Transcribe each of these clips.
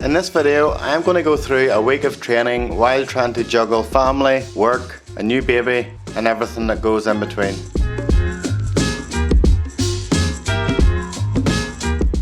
In this video, I am going to go through a week of training while trying to juggle family, work, a new baby, and everything that goes in between.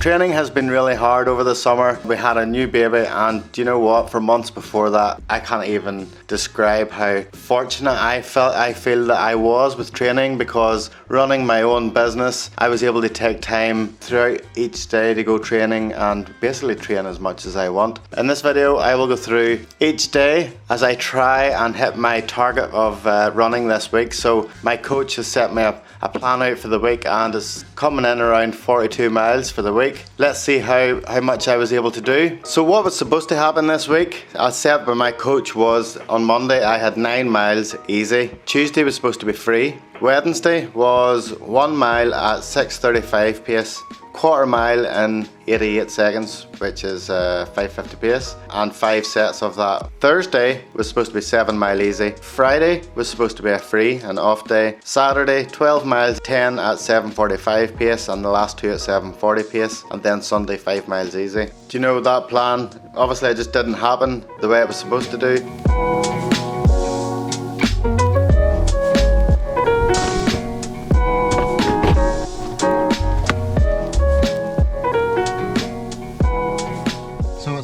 Training has been really hard over the summer. We had a new baby, and do you know what? For months before that, I can't even describe how fortunate I feel that I was with training, because running my own business, I was able to take time throughout each day to go training and basically train as much as I want. In this video, I will go through each day as I try and hit my target of running this week. So my coach has set me up a plan out for the week and is coming in around 42 miles for the week. Let's see how much I was able to do. So what was supposed to happen this week, as set by my coach, was on Monday I had 9 miles easy. Tuesday was supposed to be free. Wednesday was 1 mile at 6:35 pace, quarter mile in 88 seconds, which is 5:50 pace, and 5 sets of that. Thursday was supposed to be 7 mile easy. Friday was supposed to be a free and off day. Saturday 12 miles, 10 at 7:45 pace, and the last 2 at 7:40 pace, and then Sunday 5 miles easy. Do you know that plan? Obviously it just didn't happen the way it was supposed to do.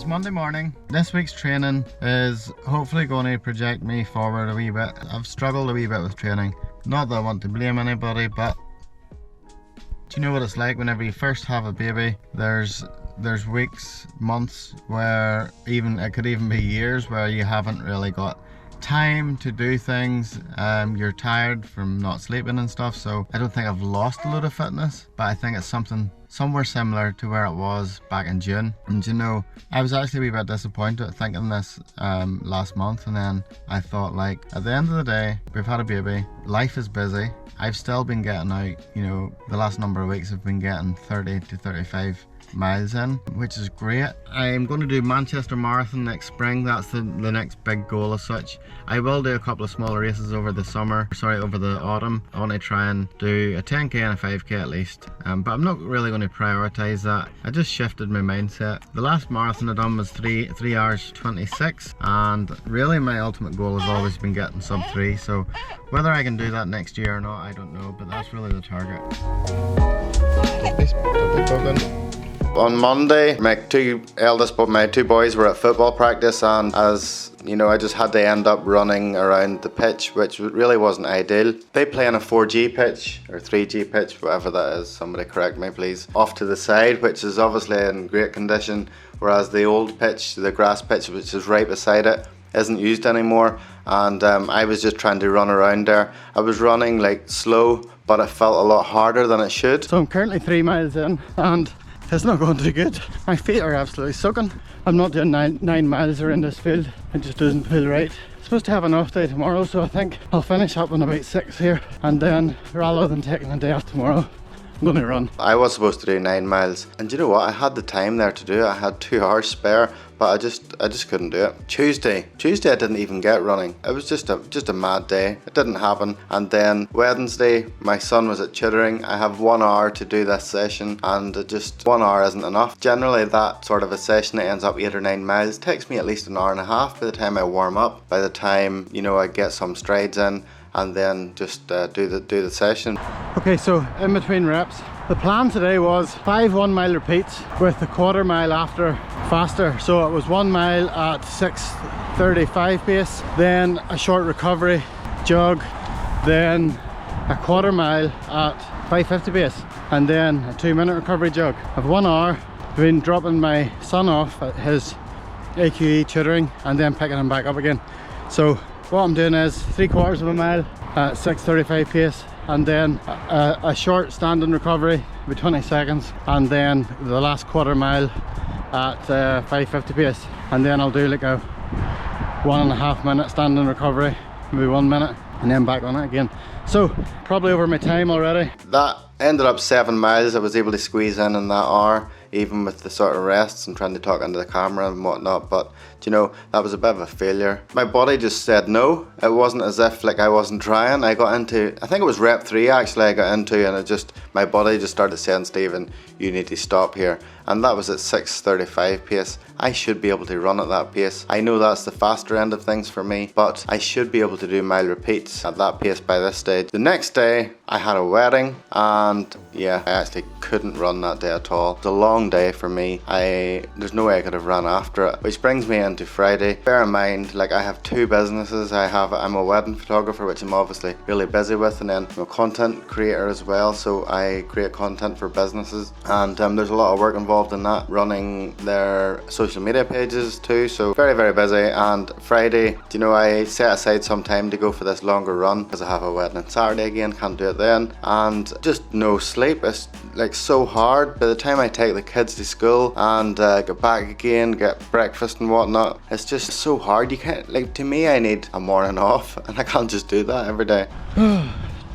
Monday morning. This week's training is hopefully going to project me forward a wee bit. I've struggled a wee bit with training. Not that I want to blame anybody, but do you know what it's like whenever you first have a baby? There's weeks, months where it could even be years where you haven't really got time to do things. You're tired from not sleeping and stuff, so I don't think I've lost a load of fitness, but I think it's somewhere similar to where it was back in June. And you know, I was actually a wee bit disappointed thinking this last month, and then I thought, like, at the end of the day, we've had a baby, life is busy. I've still been getting out, you know, the last number of weeks I've been getting 30 to 35 miles in, which is great. I'm going to do Manchester Marathon next spring. That's the next big goal as such. I will do a couple of smaller races over the autumn. I want to try and do a 10k and a 5k at least, but I'm not really going to prioritise that. I just shifted my mindset. The last marathon I done was 3 hours 26, and really my ultimate goal has always been getting sub 3, so whether I can do that next year or not, I don't know, but that's really the target. On Monday, my two boys were at football practice, and as you know, I just had to end up running around the pitch, which really wasn't ideal. They play on a 4G pitch, or 3G pitch, whatever that is, somebody correct me please, off to the side, which is obviously in great condition, whereas the old pitch, the grass pitch, which is right beside it, isn't used anymore. And I was just trying to run around there. I was running like slow, but it felt a lot harder than it should. So I'm currently 3 miles in, and it's not going too good. My feet are absolutely soaking. I'm not doing 9 miles around this field. It just doesn't feel right. I'm supposed to have an off day tomorrow, so I think I'll finish up on about 6 here, and then rather than taking a day off tomorrow, I'm going to run. I was supposed to do 9 miles, and you know what? I had the time there to do it. I had 2 hours spare, but I just couldn't do it. Tuesday I didn't even get running. It was just a mad day. It didn't happen. And then Wednesday, my son was at tutoring. I have 1 hour to do this session, and just 1 hour isn't enough. Generally, that sort of a session that ends up 8 or 9 miles takes me at least an hour and a half by the time I warm up, by the time, you know, I get some strides in, and then just do the session. Okay, so in between reps, the plan today was 5 1 mile repeats with a quarter mile after faster. So it was 1 mile at 6:35 pace, then a short recovery jog, then a quarter mile at 5:50 pace, and then a 2-minute recovery jog. I've 1 hour been dropping my son off at his AQE tutoring and then picking him back up again. So what I'm doing is 3/4 of a mile at 6:35 pace, and then a short standing recovery with 20 seconds, and then the last quarter mile at 5:50 pace, and then I'll do like a 1.5 minute standing recovery, maybe 1 minute, and then back on it again. So probably over my time already. That ended up 7 miles I was able to squeeze in that hour. even with the sort of rests and trying to talk into the camera and whatnot, but you know, that was a bit of a failure. My body just said no. It wasn't as if like I wasn't trying. I got into, I think it was rep 3 actually I got into, and my body just started saying, Stephen, you need to stop here. And that was at 6:35 pace. I should be able to run at that pace. I know that's the faster end of things for me, but I should be able to do mile repeats at that pace by this stage. The next day I had a wedding, and yeah, I actually couldn't run that day at all. It's a long day for me. There's no way I could have run after it, which brings me into Friday. Bear in mind, like I have 2 businesses. I'm a wedding photographer, which I'm obviously really busy with, and then I'm a content creator as well, so I create content for businesses, and there's a lot of work involved in that, running their social media pages too, so very, very busy. And Friday, you know, I set aside some time to go for this longer run because I have a wedding on Saturday again, can't do it then, and just no sleep. It's like so hard. By the time I take the kids to school and get back again, get breakfast and whatnot, it's just so hard. You can't, like, to me I need a morning off, and I can't just do that every day.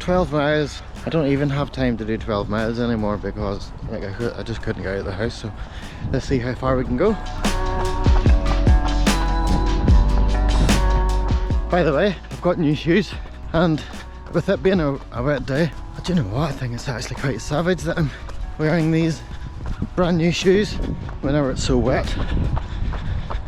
12 miles. I don't even have time to do 12 miles anymore because like I just couldn't get out of the house, so let's see how far we can go. By the way, I've got new shoes, and with it being a wet day, do you know what, I think it's actually quite savage that I'm wearing these brand new shoes whenever it's so wet.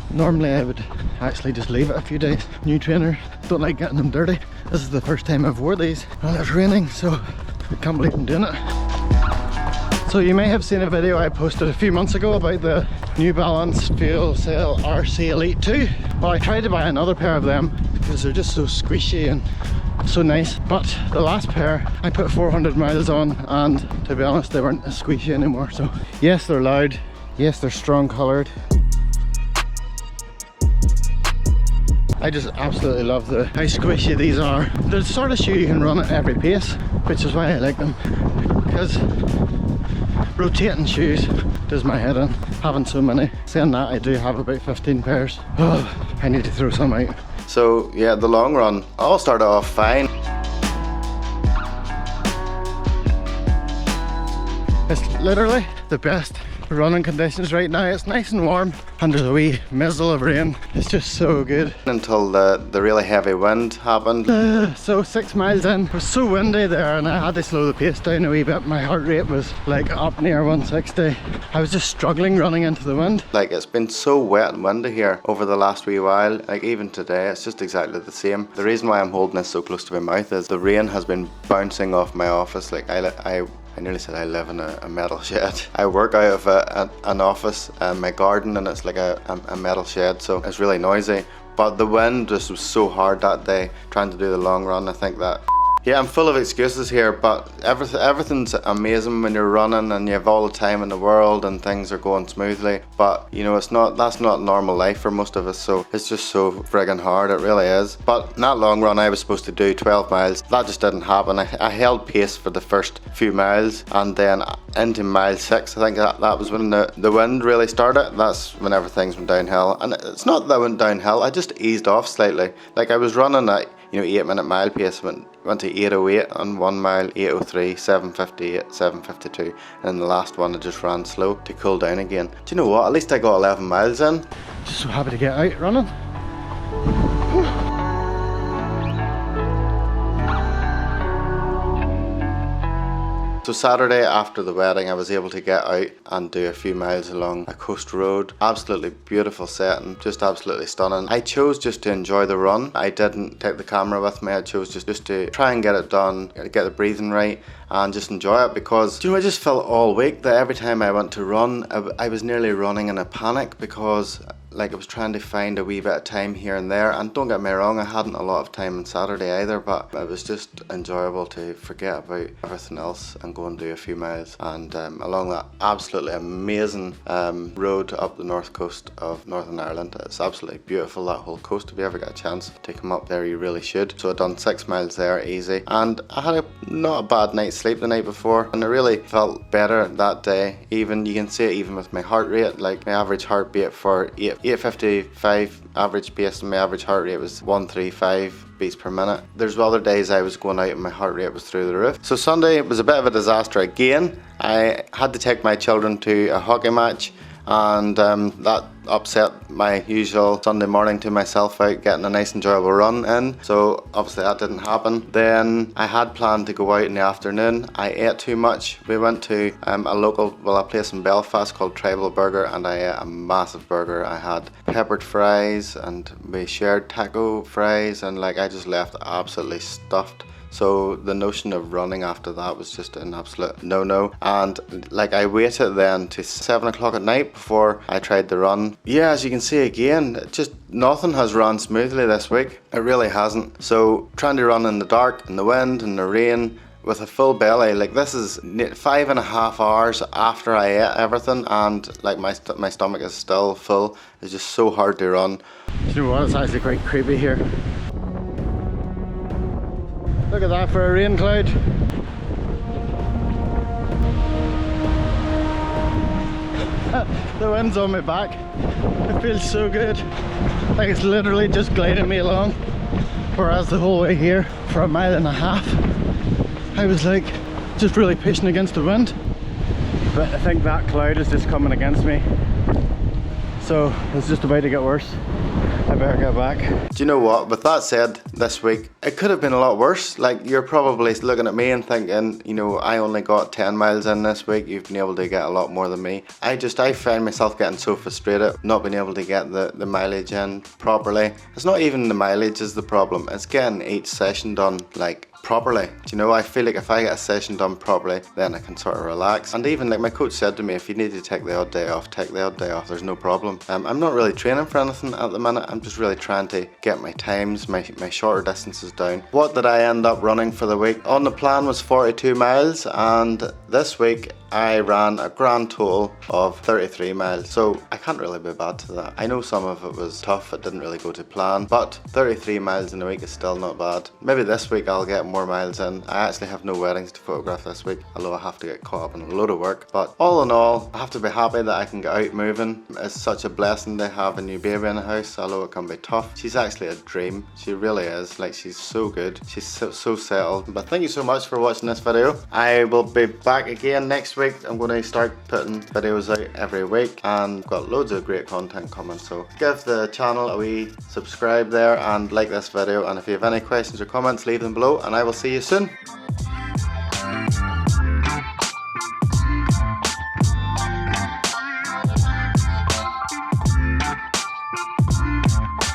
Normally I would actually just leave it a few days. New trainer, don't like getting them dirty. This is the first time I've wore these and it's raining, so I can't believe I'm doing it. So you may have seen a video I posted a few months ago about the New Balance Fuel Cell RC Elite 2. Well, I tried to buy another pair of them because they're just so squishy and so nice, but the last pair I put 400 miles on, and to be honest they weren't as squishy anymore. So yes, they're loud, yes, they're strong coloured. I just absolutely love how squishy these are. They're the sort of shoe you can run at every pace, which is why I like them, because rotating shoes does my head in, having so many. Saying that, I do have about 15 pairs. Oh, I need to throw some out. So yeah, the long run all started off fine. It's literally the best running conditions right now. It's nice and warm and there's a wee mizzle of rain. It's just so good. Until the really heavy wind happened. So 6 miles in, it was so windy there and I had to slow the pace down a wee bit. My heart rate was like up near 160. I was just struggling running into the wind. Like, it's been so wet and windy here over the last wee while. Like even today, it's just exactly the same. The reason why I'm holding this so close to my mouth is the rain has been bouncing off my office. Like I nearly said I live in a metal shed. I work out of an office, my garden, and it's like a metal shed, so it's really noisy. But the wind just was so hard that day trying to do the long run. I think that, yeah, I'm full of excuses here, but everything's amazing when you're running and you have all the time in the world and things are going smoothly. But you know, that's not normal life for most of us, so it's just so friggin' hard, it really is. But in that long run I was supposed to do 12 miles. That just didn't happen. I held pace for the first few miles, and then into mile 6, I think that was when the wind really started. That's whenever things went downhill. And it's not that I went downhill, I just eased off slightly. Like I was running at 8-minute mile pace, went to 8:08 on 1 mile, 8:03, 7:58, 7:52, and then the last one I just ran slow to cool down again. Do you know what? At least I got 11 miles in. Just so happy to get out running. So Saturday after the wedding I was able to get out and do a few miles along a coast road. Absolutely beautiful setting, just absolutely stunning. I chose just to enjoy the run. I didn't take the camera with me. I chose just to try and get it done, get the breathing right and just enjoy it, because I just felt all week that every time I went to run I was nearly running in a panic, because like I was trying to find a wee bit of time here and there. And don't get me wrong, I hadn't a lot of time on Saturday either, but it was just enjoyable to forget about everything else and go and do a few miles. And along that absolutely amazing road up the north coast of Northern Ireland. It's absolutely beautiful, that whole coast. If you ever get a chance to come up there, you really should. So I'd done 6 miles there easy, and I had not a bad night's sleep the night before, and I really felt better that day. Even you can see it even with my heart rate. Like my average heartbeat for 8:55 average pace, and my average heart rate was 135 beats per minute. There's other days I was going out and my heart rate was through the roof. So Sunday was a bit of a disaster again. I had to take my children to a hockey match, and that upset my usual Sunday morning to myself out getting a nice enjoyable run in, so obviously that didn't happen. Then I had planned to go out in the afternoon. I ate too much. We went to a place in Belfast called Tribal Burger, and I ate a massive burger. I had peppered fries and we shared taco fries, and like I just left absolutely stuffed. So the notion of running after that was just an absolute no-no. And like I waited then to 7 o'clock at night before I tried the run. Yeah, as you can see again, just nothing has run smoothly this week. It really hasn't. So trying to run in the dark, in the wind, in the rain, with a full belly, like this is 5.5 hours after I ate everything, and like my stomach is still full. It's just so hard to run. Do you know what? It's actually quite creepy here. Look at that for a rain cloud. The wind's on my back. It feels so good. Like it's literally just gliding me along. Whereas the whole way here, for 1.5 miles, I was like just really pushing against the wind. But I think that cloud is just coming against me. So it's just about to get worse. I better get back. Do you know what? With that said, this week, it could have been a lot worse. Like, you're probably looking at me and thinking, you know, I only got 10 miles in this week. You've been able to get a lot more than me. I find myself getting so frustrated, not being able to get the mileage in properly. It's not even the mileage is the problem. It's getting each session done, like, properly. Do you know, I feel like if I get a session done properly, then I can sort of relax. And even like my coach said to me, if you need to take the odd day off, take the odd day off, there's no problem. I'm not really training for anything at the minute. I'm just really trying to get my times, my shorter distances down. What did I end up running for the week? On the plan was 42 miles, and this week I ran a grand total of 33 miles. So I can't really be bad to that. I know some of it was tough, it didn't really go to plan, but 33 miles in a week is still not bad. Maybe this week I'll get more miles in. I actually have no weddings to photograph this week, although I have to get caught up in a load of work. But all in all, I have to be happy that I can get out moving. It's such a blessing to have a new baby in the house, although it can be tough. She's actually a dream. She really is. Like, she's so good. She's so settled. But thank you so much for watching this video. I will be back again next week. I'm going to start putting videos out every week, and I've got loads of great content coming. So give the channel a wee subscribe there and like this video. And if you have any questions or comments, leave them below, and I will see you soon.